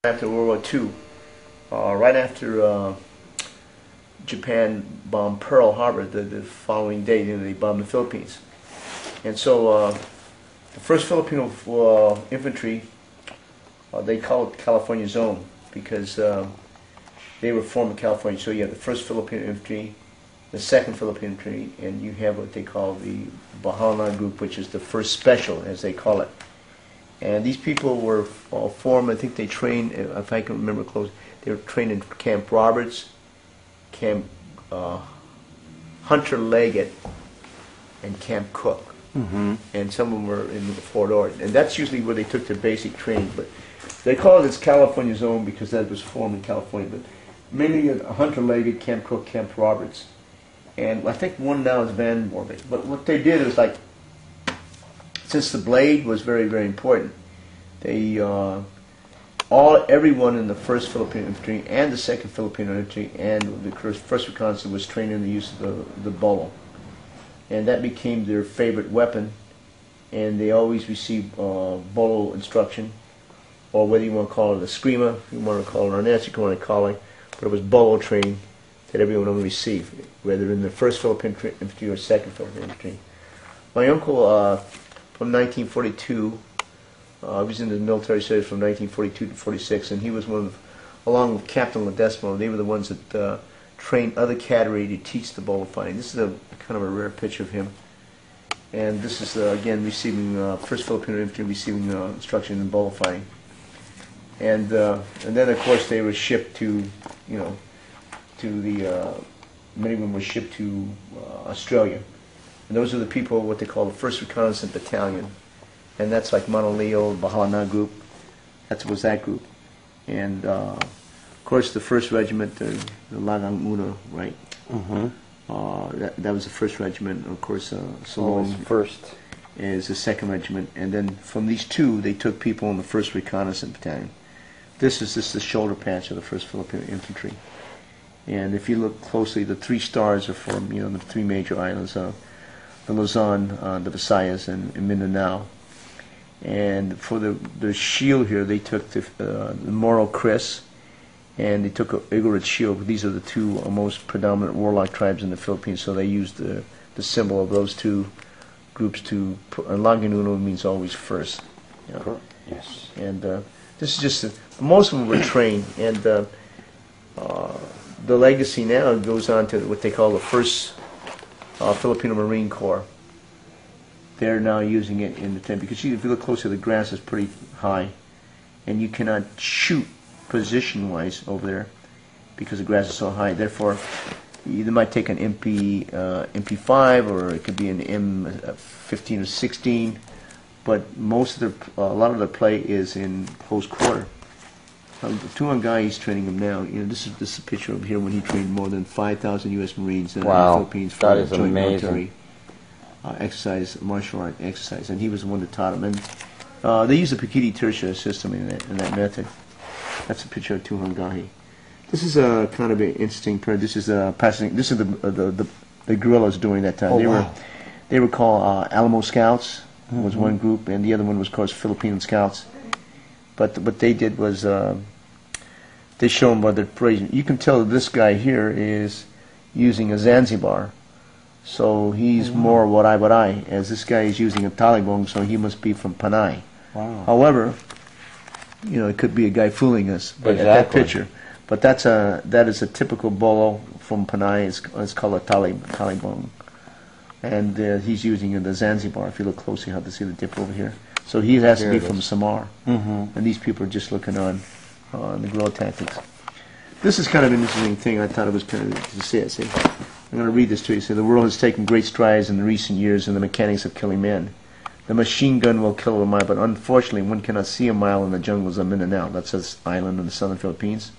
After World War II, right after Japan bombed Pearl Harbor, the following day, they bombed the Philippines. And so the first Filipino infantry, they call it California Zone because they were formed in California. So you have the first Filipino infantry, the second Filipino infantry, and you have what they call the Bahala group, which is the first special, as they call it. And these people were formed, I think they trained, if I can remember close, they were trained in Camp Roberts, Camp Hunter Leggett, and Camp Cook. Mm-hmm. And some of them were in Fort Ord. And that's usually where they took their basic training. But they call it this California Zone because that was formed in California. But mainly Hunter Leggett, Camp Cook, Camp Roberts. And I think one now is Van Morbid. But what they did is like, since the blade was very, very important, they everyone in the first Filipino infantry and the second Filipino infantry and the first reconnaissance was trained in the use of the bolo, and that became their favorite weapon. And they always received bolo instruction, or whether you want to call it a screamer, you want to call it an arnett, you want to call it, but it was bolo training that everyone would receive, whether in the first Filipino infantry or second Filipino infantry. My uncle. From 1942, I was in the military service from 1942 to 46, and he was one of, along with Captain Ledesma, they were the ones that trained other cavalry to teach the bolo fighting. This is a kind of a rare picture of him, and this is again receiving first Filipino infantry receiving instruction in bolo fighting, and then of course they were shipped to, to the many of them were shipped to Australia. And those are the people, what they call the first reconnaissance battalion, and that's like Manoleo, Bahala group. That was that group, and of course the first regiment, the Lagang Una, right? Mm-hmm. That was the first regiment. Of course, Salong first is the second regiment, and then from these two, they took people in the first reconnaissance battalion. This is just the shoulder patch of the first Filipino infantry, and if you look closely, the 3 stars are from the 3 major islands. The Luzon, the Visayas, and Mindanao. And for the shield here, they took the Moro Chris, and they took a Igorot shield. These are the 2 most predominant warlock tribes in the Philippines, so they used the symbol of those 2 groups to put. Laginuno means always first. Yes. And this is just most of them were trained, and the legacy now goes on to what they call the first Filipino Marine Corps. They're now using it in the tent because if you look closely, the grass is pretty high, and you cannot shoot position-wise over there because the grass is so high. Therefore, you either might take an MP5 or it could be an M15 or 16, but a lot of the play is in close quarter. The Tuan guy, he's training him now. This is a picture of here when he trained more than 5,000 U.S. Marines in the Philippines for that is joint amazing. military exercise, martial art exercise, and he was the one that taught him. And they use the Pikiti Tertia system in that method. That's a picture of Tuan Gahi. This is a kind of an interesting part. This is passing. This is the guerrillas during that time. They were called Alamo Scouts. Was one group, and the other one was, of course, Filipino Scouts. But what they did was they show them by their praise. You can tell that this guy here is using a Zanzibar, so he's more what I, as this guy is using a Talibong, so he must be from Panay. Wow. However, it could be a guy fooling us, but exactly. At that picture. But that is a typical bolo from Panay. It's called a Talibong, and he's using the Zanzibar. If you look closely, you have to see the dip over here. So he has to be from Samar, and these people are just looking on the guerrilla tactics. This is kind of an interesting thing. I thought it was kind of to see it. See, I'm going to read this to you. Say, the world has taken great strides in the recent years in the mechanics of killing men. The machine gun will kill a mile, but unfortunately, one cannot see a mile in the jungles of Mindanao. That's this island in the southern Philippines.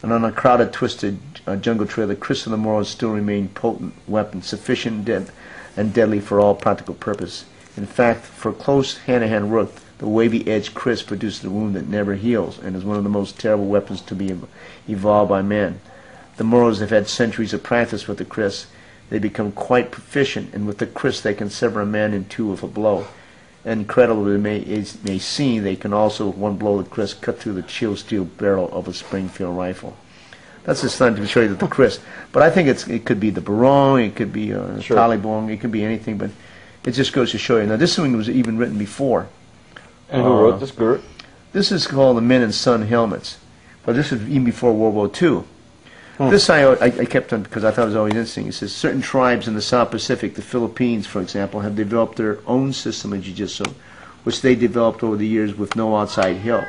And on a crowded, twisted jungle trail, the Chris of the Moros still remain potent weapons, sufficient and deadly for all practical purpose. In fact, for close hand-to-hand work, the wavy-edged Chris produces a wound that never heals and is one of the most terrible weapons to be evolved by man. The Moros have had centuries of practice with the Chris. They become quite proficient, and with the Chris they can sever a man in 2 with a blow. incredible it may seem, they can also, with one blow of the Chris, cut through the chill steel barrel of a Springfield rifle. That's just fun to show you that the Chris. But I think it could be the Barong, it could be a Sure. Talibong, it could be anything, but it just goes to show you. Now, this one was even written before. And who wrote this, Guro? This is called the Men in Sun Helmets. But this is even before World War II. This I kept on because I thought it was always interesting. It says certain tribes in the South Pacific, the Philippines, for example, have developed their own system of jiu-jitsu, which they developed over the years with no outside help.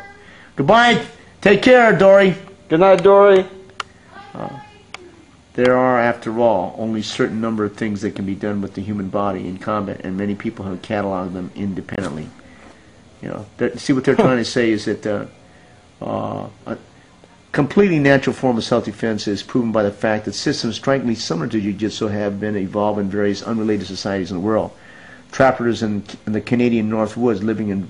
Goodbye. Take care, Dory. Good night, Dory. There are, after all, only a certain number of things that can be done with the human body in combat, and many people have cataloged them independently. You know, see what they're trying to say is that a completely natural form of self-defense is proven by the fact that systems strikingly similar to jiu-jitsu have been evolved in various unrelated societies in the world. Trappers in the Canadian North Woods living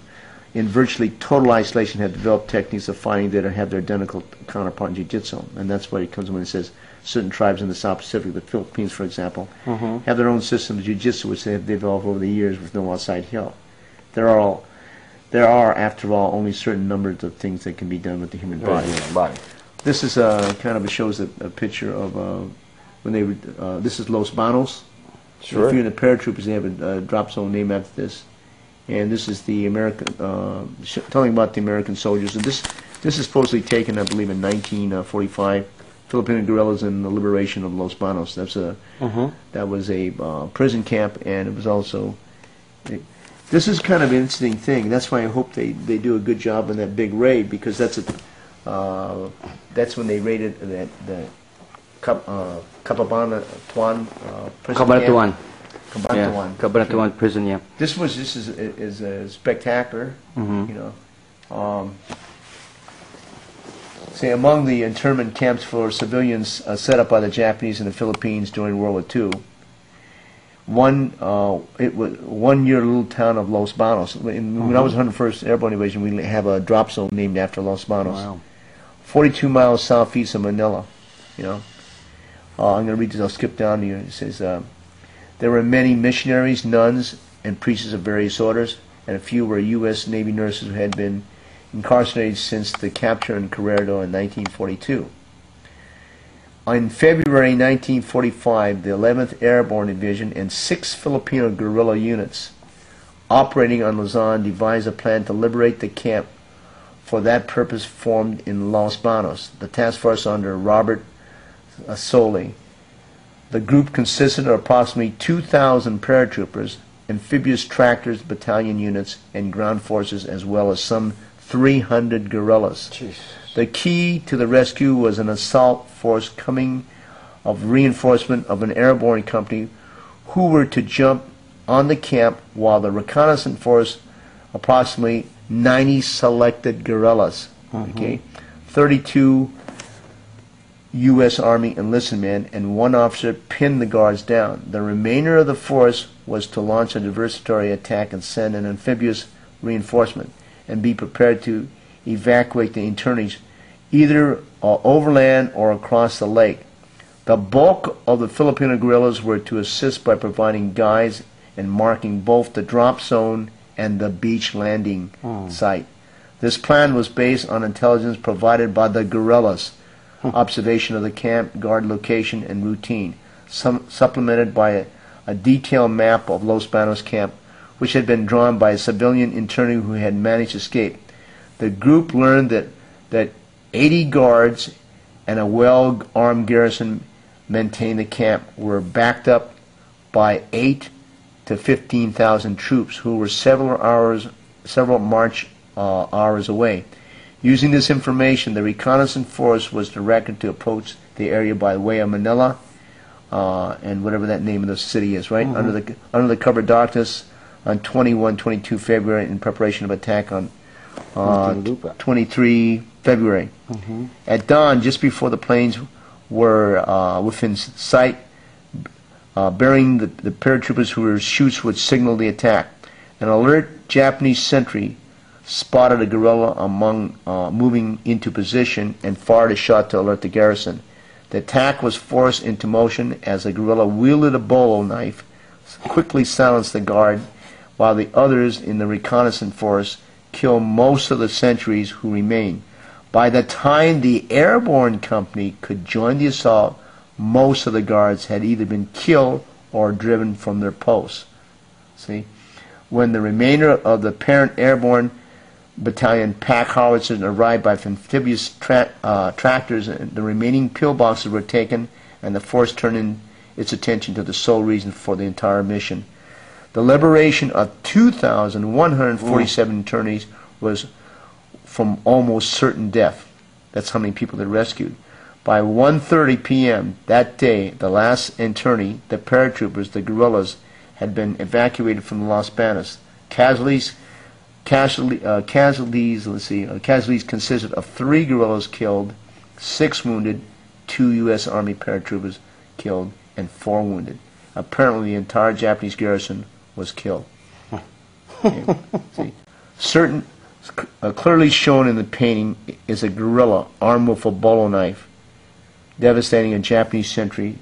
in virtually total isolation have developed techniques of fighting that have their identical counterpart in jiu-jitsu, and that's why it comes when it says certain tribes in the South Pacific, the Philippines, for example, have their own system of jiu-jitsu which they have developed over the years with no outside help. There are, after all, only certain numbers of things that can be done with the human body. This is kind of shows a picture of when they were. This is Los Banos. Sure. If you're in the paratroopers, they have a drop zone named after this. And this is the American, telling about the American soldiers. And this is supposedly taken, I believe, in 1945. Filipino guerrillas in the liberation of Los Banos. That was a prison camp, and it was also. This is kind of an interesting thing. That's why I hope they do a good job in that big raid, because that's when they raided the Cabanatuan prison camp. Cabanatuan prison, yeah. This is spectacular. You know, say among the internment camps for civilians set up by the Japanese in the Philippines during World War II. It was 1 year little town of Los Banos. When I was 101st Airborne Division, we have a drop zone named after Los Banos. Wow. 42 miles southeast of Manila. You know, I'm going to read this. I'll skip down to you. It says there were many missionaries, nuns, and priests of various orders, and a few were U.S. Navy nurses who had been incarcerated since the capture in Querétaro in 1942. In February 1945, the 11th Airborne Division and 6 Filipino guerrilla units operating on Luzon devised a plan to liberate the camp. For that purpose formed in Los Banos, the task force under Robert Soley. The group consisted of approximately 2,000 paratroopers, amphibious tractors, battalion units, and ground forces, as well as some 300 guerrillas. Jeez. The key to the rescue was an assault force coming of reinforcement of an airborne company who were to jump on the camp, while the reconnaissance force, approximately 90 selected guerrillas, 32 U.S. Army enlisted men, and 1 officer pinned the guards down. The remainder of the force was to launch a diversitory attack and send an amphibious reinforcement and be prepared to evacuate the internees either overland or across the lake. The bulk of the Filipino guerrillas were to assist by providing guides and marking both the drop zone and the beach landing site. This plan was based on intelligence provided by the guerrillas, observation of the camp, guard location, and routine, supplemented by a detailed map of Los Banos camp, which had been drawn by a civilian internee who had managed to escape. The group learned that 80 guards and a well-armed garrison maintained the camp were backed up by 8 to 15,000 troops who were several march hours away. Using this information, the reconnaissance force was directed to approach the area by way of Manila and whatever that name of the city is, right? Under the cover of darkness on 22 February in preparation of attack on 23 February. At dawn, just before the planes were within sight, bearing the paratroopers whose chutes would signal the attack, an alert Japanese sentry spotted a guerrilla moving into position and fired a shot to alert the garrison. The attack was forced into motion as the guerrilla wielded a bolo knife, quickly silenced the guard while the others in the reconnaissance force kill most of the sentries who remain. By the time the airborne company could join the assault, most of the guards had either been killed or driven from their posts. See? When the remainder of the parent airborne battalion pack howitzers arrived by amphibious tractors, and the remaining pillboxes were taken, and the force turned in its attention to the sole reason for the entire mission. The liberation of 2,147 internees was from almost certain death. That's how many people they rescued. By 1:30 p.m. that day, the last internee, the paratroopers, the guerrillas, had been evacuated from the Los Banos. Casualties consisted of 3 guerrillas killed, 6 wounded, 2 U.S. Army paratroopers killed, and 4 wounded. Apparently, the entire Japanese garrison was killed. Okay. See, clearly shown in the painting is a guerrilla armed with a bolo knife, devastating a Japanese sentry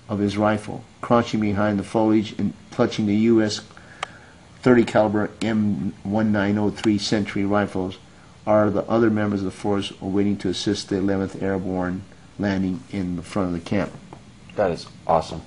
of his rifle, crouching behind the foliage and clutching the U.S. 30 caliber M1903 Sentry rifles are the other members of the force waiting to assist the 11th Airborne landing in the front of the camp. That is awesome.